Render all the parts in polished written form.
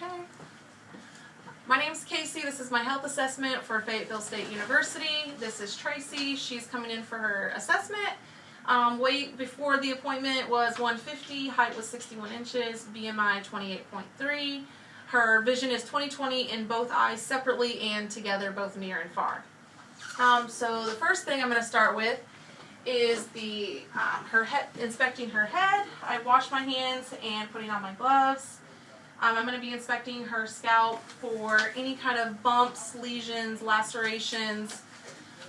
Okay. My name's Casey. This is my health assessment for Fayetteville State University. This is Tracy. She's coming in for her assessment. Weight before the appointment was 150, height was 61 inches, BMI 28.3. Her vision is 20/20 in both eyes separately and together, both near and far. So the first thing I'm going to start with is her head, inspecting her head. I wash my hands and putting on my gloves. I'm going to be inspecting her scalp for any kind of bumps, lesions, lacerations.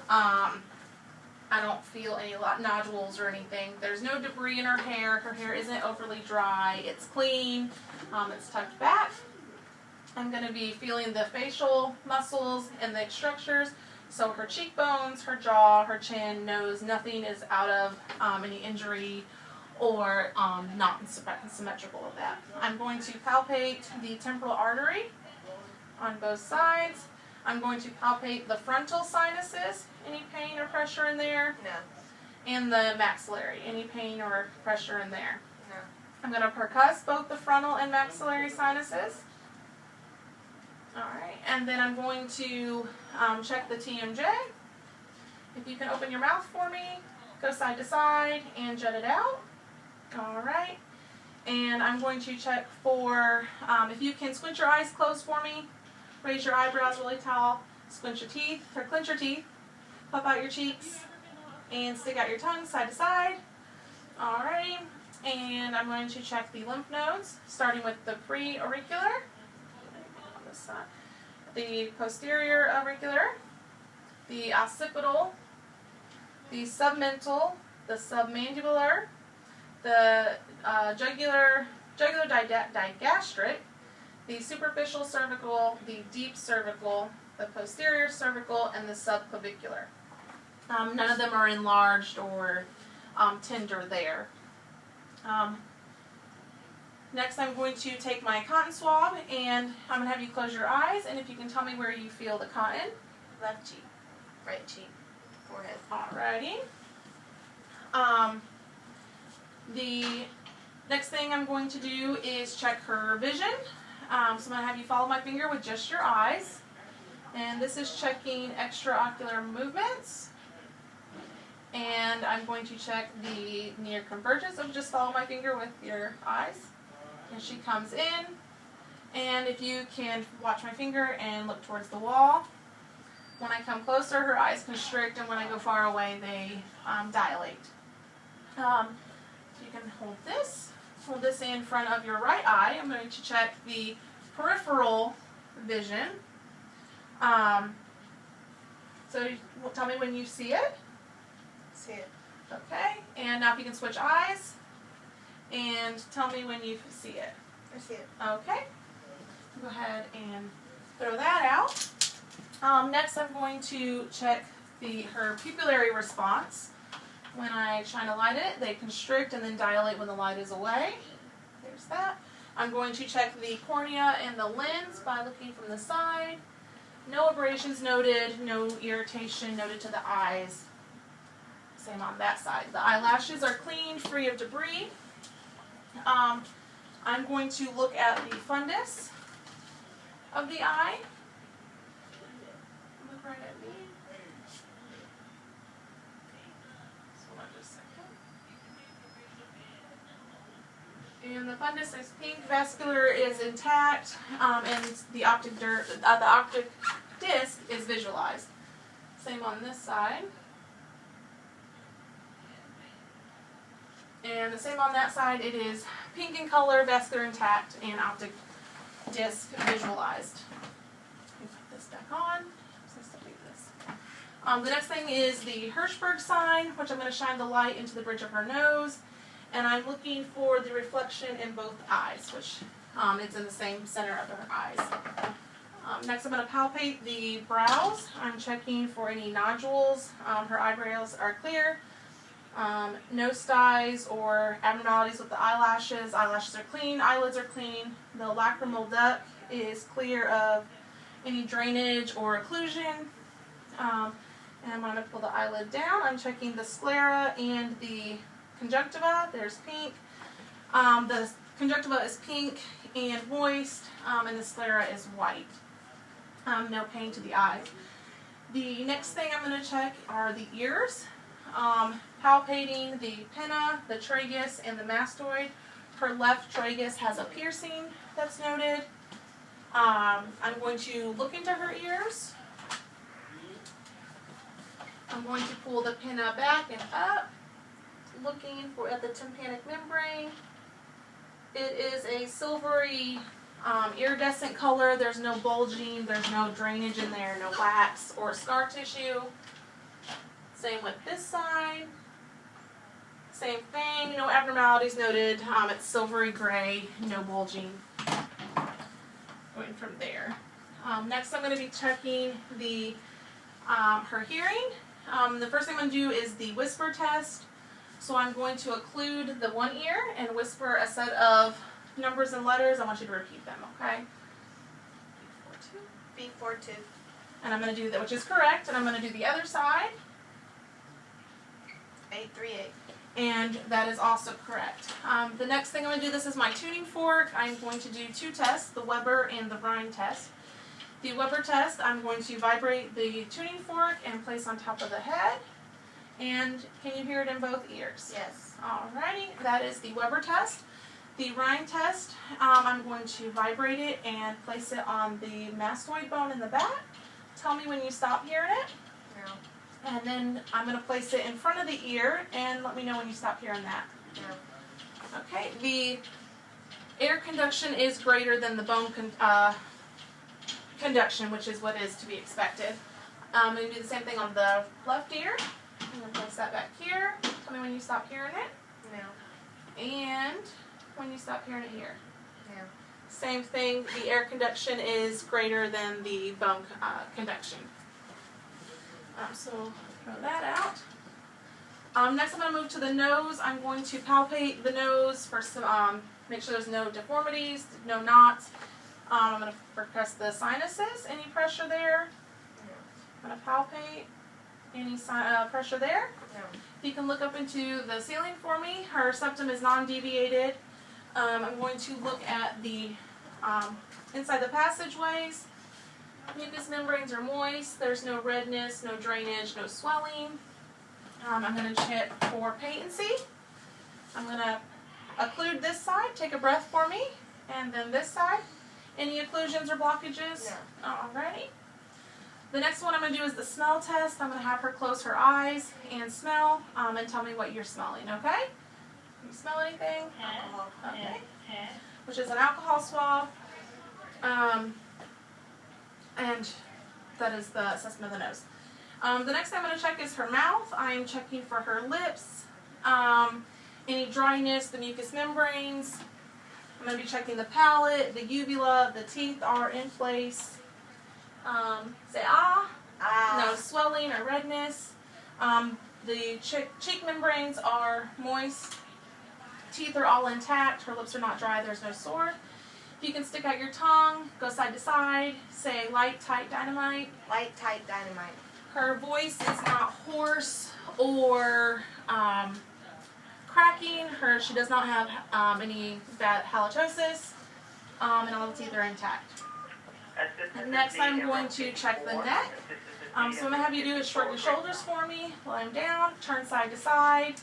I don't feel any nodules or anything. There's no debris in her hair. Her hair isn't overly dry. It's clean. It's tucked back. I'm going to be feeling the facial muscles and the structures. So her cheekbones, her jaw, her chin, nose, nothing is out of any injury or not symmetrical with that. I'm going to palpate the temporal artery on both sides. I'm going to palpate the frontal sinuses. Any pain or pressure in there? No. And the maxillary. Any pain or pressure in there? No. I'm going to percuss both the frontal and maxillary sinuses. Alright, and then I'm going to check the TMJ. If you can open your mouth for me, go side to side and jut it out. Alright, and I'm going to check for, if you can squint your eyes closed for me, raise your eyebrows really tall, squint your teeth, or clench your teeth, puff out your cheeks, and stick out your tongue side to side. Alright, and I'm going to check the lymph nodes, starting with the pre-auricular, the posterior auricular, the occipital, the submental, the submandibular, the jugular digastric, the superficial cervical, the deep cervical, the posterior cervical, and the subclavicular. None of them are enlarged or tender there. Next, I'm going to take my cotton swab, and I'm going to have you close your eyes, and if you can tell me where you feel the cotton. Left cheek, right cheek, forehead. Alrighty. The next thing I'm going to do is check her vision. So I'm going to have you follow my finger with just your eyes. And this is checking extraocular movements. And I'm going to check the near convergence. So just follow my finger with your eyes. And she comes in, and if you can watch my finger and look towards the wall. When I come closer, her eyes constrict, and when I go far away, they dilate. You can hold this in front of your right eye. I'm going to check the peripheral vision. So tell me when you see it. See it. Okay, and now if you can switch eyes. And tell me when you see it. I see it. Okay. Go ahead and throw that out. Next, I'm going to check her pupillary response. When I shine a light at it, they constrict and then dilate when the light is away. There's that. I'm going to check the cornea and the lens by looking from the side. No abrasions noted, no irritation noted to the eyes. Same on that side. The eyelashes are clean, free of debris. I'm going to look at the fundus of the eye. Look right at me. Hold on just a second. And the fundus is pink, vascular is intact, and the optic disc is visualized. Same on this side. And the same on that side, it is pink in color, vascular intact, and optic disc visualized. Let me put this back on. The next thing is the Hirschberg sign, which I'm going to shine the light into the bridge of her nose. And I'm looking for the reflection in both eyes, which it's in the same center of her eyes. Next, I'm going to palpate the brows. I'm checking for any nodules. Her eyebrows are clear. No styes or abnormalities with the eyelashes. Eyelashes are clean, eyelids are clean. The lacrimal duct is clear of any drainage or occlusion. And I'm going to pull the eyelid down. I'm checking the sclera and the conjunctiva. There's pink. The conjunctiva is pink and moist, and the sclera is white. No pain to the eyes. The next thing I'm going to check are the ears. Palpating the pinna, the tragus, and the mastoid. Her left tragus has a piercing that's noted. I'm going to look into her ears. I'm going to pull the pinna back and up, looking at the tympanic membrane. It is a silvery iridescent color. There's no bulging, there's no drainage in there, no wax or scar tissue. Same with this side. Same thing, no abnormalities noted. It's silvery gray, no bulging. Going from there. Next I'm going to be checking her hearing. The first thing I'm going to do is the whisper test. So I'm going to occlude the one ear and whisper a set of numbers and letters. I want you to repeat them, okay? B42. And I'm going to do that, which is correct, and I'm going to do the other side. 838. And that is also correct. The next thing I'm going to do, this is my tuning fork. I'm going to do two tests, the Weber and the Rhine test. The Weber test, I'm going to vibrate the tuning fork and place on top of the head. And can you hear it in both ears? Yes. Alrighty, that is the Weber test. The Rhine test, I'm going to vibrate it and place it on the mastoid bone in the back. Tell me when you stop hearing it. No. And then I'm going to place it in front of the ear and let me know when you stop hearing that. No. Okay, the air conduction is greater than the bone conduction, which is what is to be expected. I'm going to do the same thing on the left ear. I'm going to place that back here. Tell me when you stop hearing it. No. And when you stop hearing it here. No. Same thing, the air conduction is greater than the bone conduction. So throw that out. Next I'm going to move to the nose. I'm going to palpate the nose for some, make sure there's no deformities, no knots. I'm going to percuss the sinuses. Any pressure there? No. I'm going to palpate. Any pressure there? No. You can look up into the ceiling for me. Her septum is non-deviated. I'm going to look at the inside the passageways. Mucous membranes are moist. There's no redness, no drainage, no swelling. I'm going to check for patency. I'm going to occlude this side. Take a breath for me. And then this side. Any occlusions or blockages? No. Alrighty. The next one I'm going to do is the smell test. I'm going to have her close her eyes and smell and tell me what you're smelling, okay? Can you smell anything? Alcohol. Okay. Which is an alcohol swab. And that is the assessment of the nose. The next thing I'm going to check is her mouth. I am checking for her lips, any dryness, the mucous membranes. I'm going to be checking the palate, the uvula, the teeth are in place. Say ah. Ah. No swelling or redness. The cheek membranes are moist. Teeth are all intact. Her lips are not dry. There's no sore. If you can stick out your tongue, go side to side, say light, tight, dynamite. Light, tight, dynamite. Her voice is not hoarse or cracking. She does not have any bad halitosis, and all the teeth are intact. Next, I'm going to check the neck. So what I'm going to have you do is shorten your shoulders for me while I'm down, turn side to side.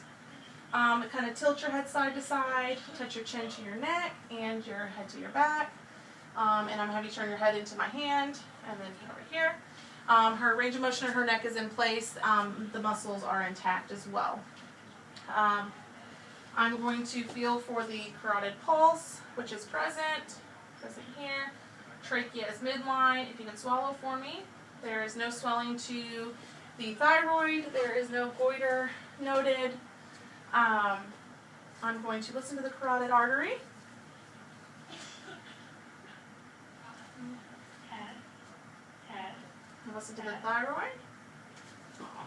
Kind of tilt your head side to side, touch your chin to your neck and your head to your back. And I'm going to have you turn your head into my hand and then over here. Her range of motion in her neck is in place. The muscles are intact as well. I'm going to feel for the carotid pulse, which is present here. Trachea is midline. If you can swallow for me. There is no swelling to the thyroid. There is no goiter noted. I'm going to listen to the carotid artery. Listen to the thyroid.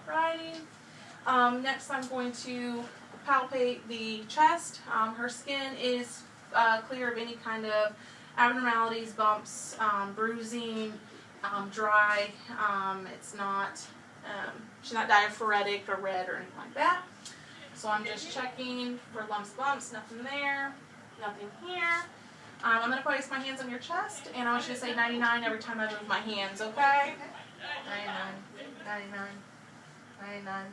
Alrighty. Next I'm going to palpate the chest. Her skin is clear of any kind of abnormalities, bumps, bruising, dry. It's not, she's not diaphoretic or red or anything like that. So I'm just checking for lumps, bumps, nothing there. Nothing here. I'm going to place my hands on your chest, and I want you to say 99 every time I move my hands, okay? 99, 99, 99.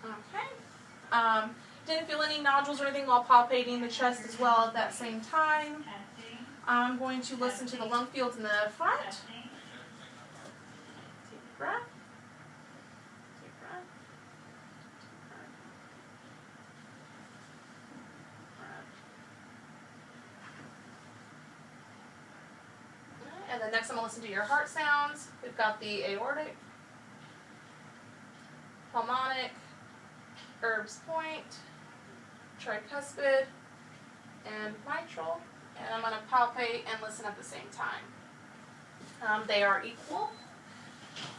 Okay. Didn't feel any nodules or anything while palpating the chest as well at that same time. I'm going to listen to the lung fields in the front. Deep breath. Deep breath. And then next I'm going to listen to your heart sounds. We've got the aortic, pulmonic, Erb's point, tricuspid, and mitral. And I'm going to palpate and listen at the same time. They are equal.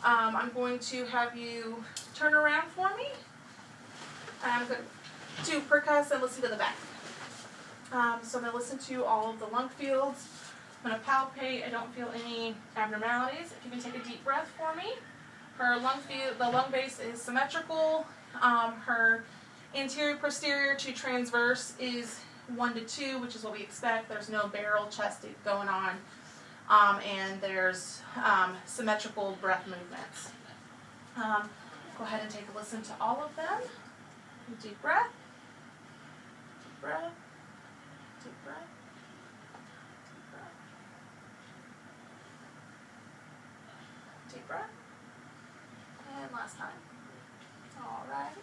I'm going to have you turn around for me. I'm going to percuss and listen to the back. So I'm going to listen to all of the lung fields. I'm going to palpate. I don't feel any abnormalities. If you can take a deep breath for me. Her lung field, the lung base is symmetrical. Her anterior posterior to transverse is 1 to 2, which is what we expect. There's no barrel chest going on. And there's symmetrical breath movements. Go ahead and take a listen to all of them. Deep breath. Deep breath. Deep breath. Deep breath. Deep breath. And last time. All right.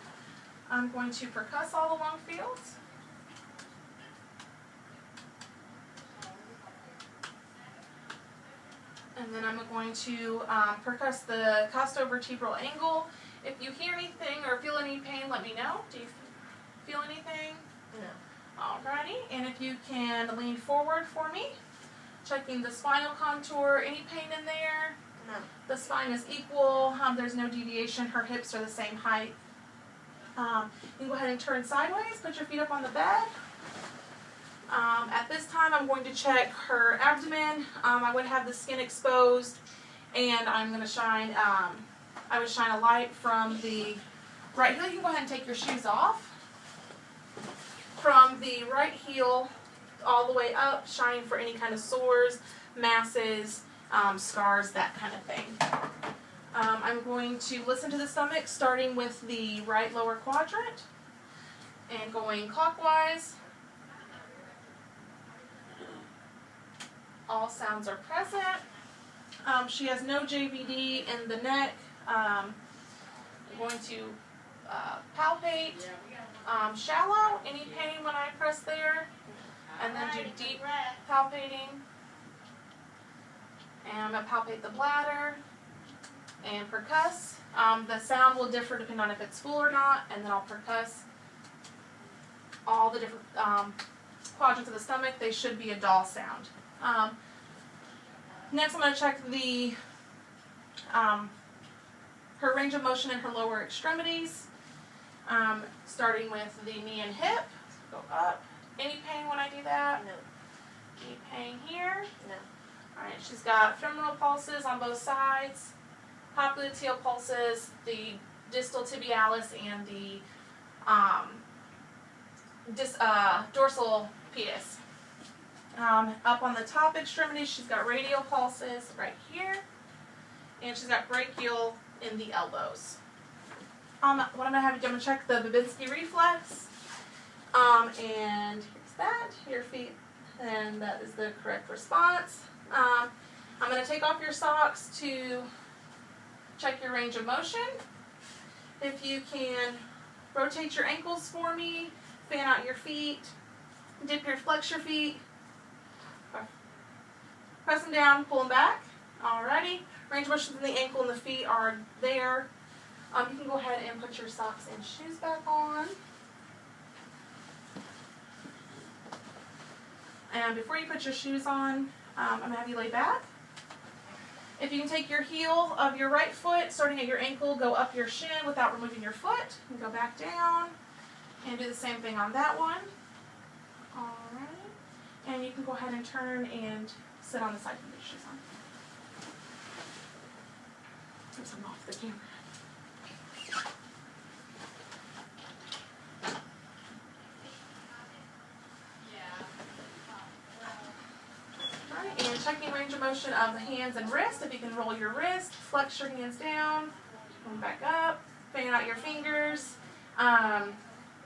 I'm going to percuss all the lung fields. And then I'm going to percuss the costovertebral angle. If you hear anything or feel any pain, let me know. Do you feel anything? No. Alrighty. And if you can lean forward for me, checking the spinal contour. Any pain in there? No. The spine is equal. There's no deviation. Her hips are the same height. You can go ahead and turn sideways. Put your feet up on the bed. At this time, I'm going to check her abdomen. I would have the skin exposed, and I'm going to shine. I would shine a light from the right heel. You can go ahead and take your shoes off. From the right heel all the way up, shining for any kind of sores, masses, scars, that kind of thing. I'm going to listen to the stomach, starting with the right lower quadrant and going clockwise. All sounds are present. She has no JVD in the neck. I'm going to palpate. Shallow, any pain when I press there? And then do deep palpating. And I'm going to palpate the bladder and percuss. The sound will differ depending on if it's full or not, and then I'll percuss all the different quadrants of the stomach. They should be a doll sound. Next, I'm going to check the her range of motion in her lower extremities, starting with the knee and hip. Go up. Any pain when I do that? No. Any pain here? No. All right. She's got femoral pulses on both sides, popliteal pulses, the distal tibialis, and the dorsal pedis. Up on the top extremity, she's got radial pulses right here, and she's got brachial in the elbows. What I'm going to have you do, I'm going to check the Babinski reflex, and here's that, your feet, and that is the correct response. I'm going to take off your socks to check your range of motion. If you can rotate your ankles for me, fan out your feet, flex your feet, press them down, pull them back. Alrighty. Range of motion in the ankle and the feet are there. You can go ahead and put your socks and shoes back on. And before you put your shoes on, I'm going to have you lay back. If you can take your heel of your right foot, starting at your ankle, go up your shin without removing your foot, and go back down, and do the same thing on that one. Alright. And you can go ahead and turn and sit on the side with your shoes on. Oops, I'm off the camera. motion of the hands and wrist. If you can roll your wrist, flex your hands down, come back up, fan out your fingers.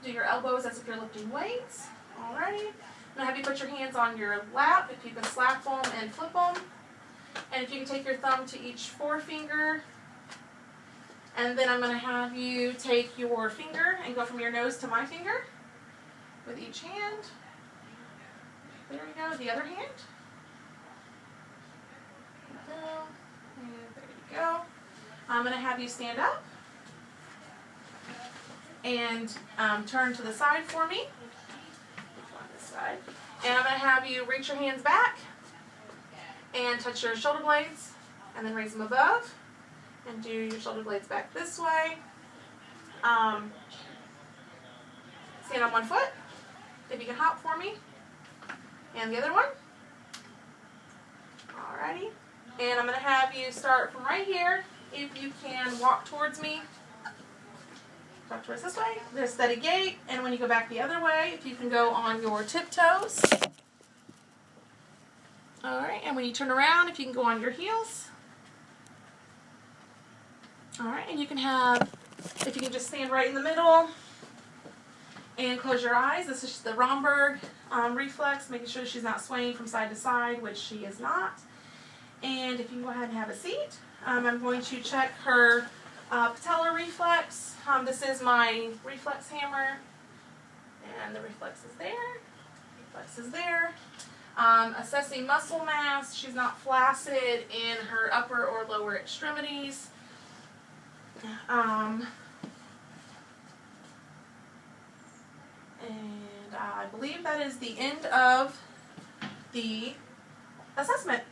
Do your elbows as if you're lifting weights. Alrighty. I'm going to have you put your hands on your lap if you can slap them and flip them. And if you can take your thumb to each forefinger. And then I'm going to have you take your finger and go from your nose to my finger with each hand. There we go. The other hand. And there you go. I'm going to have you stand up and turn to the side for me. On this side. And I'm going to have you reach your hands back and touch your shoulder blades and then raise them above and do your shoulder blades back this way. Stand on one foot if you can hop for me. And the other one. Alrighty. And I'm going to have you start from right here. If you can walk towards me. Walk towards this way. There's a steady gait. And when you go back the other way, if you can go on your tiptoes. Alright, and when you turn around, if you can go on your heels. Alright, and you can have, if you can just stand right in the middle and close your eyes. This is the Romberg reflex, making sure she's not swaying from side to side, which she is not. And if you can go ahead and have a seat, I'm going to check her patellar reflex. This is my reflex hammer, and the reflex is there. Reflex is there. Assessing muscle mass. She's not flaccid in her upper or lower extremities. And I believe that is the end of the assessment.